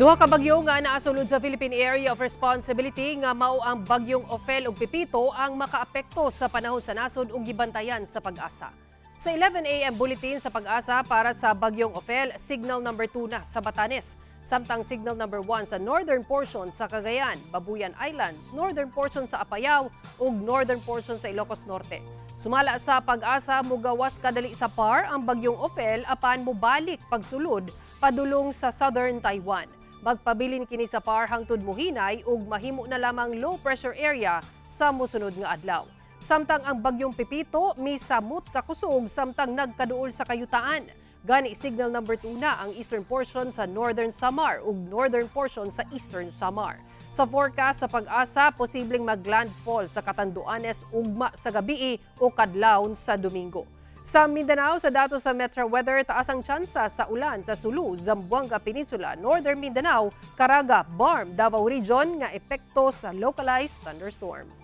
Duha ka bagyo nga naasulod sa Philippine Area of Responsibility nga mao ang bagyong Ophel ug Pipito ang makaapekto sa panahon sa nasod ug gibantayan sa Pag-asa. Sa 11 a.m. bulletin sa Pag-asa para sa bagyong Ophel, signal number 2 na sa Batanes, samtang signal number 1 sa northern portion sa Cagayan, Babuyan Islands, northern portion sa Apayao ug northern portion sa Ilocos Norte. Sumala sa Pag-asa, mugawas kadali sa PAR ang bagyong Ophel apan mobalik pagsulod padulong sa southern Taiwan. Magpabilin kini sa PAR hangtod mohinay ug mahimo na lamang low pressure area sa mosunod nga adlaw. Samtang ang bagyong Pipito misamot kakusog samtang nagkaduol sa kayutaan. Gani signal number 2 na ang eastern portion sa northern Samar ug northern portion sa eastern Samar. Sa forecast sa Pag-asa, posibleng maglandfall sa Catanduanes ugma sa gabii o kadlawon sa Domingo. Sa Mindanao, sa datos sa Metro Weather, taas ang tsansa sa ulan sa Sulu, Zamboanga Peninsula, Northern Mindanao, Caraga, Barm, Davao Region nga epekto sa localized thunderstorms.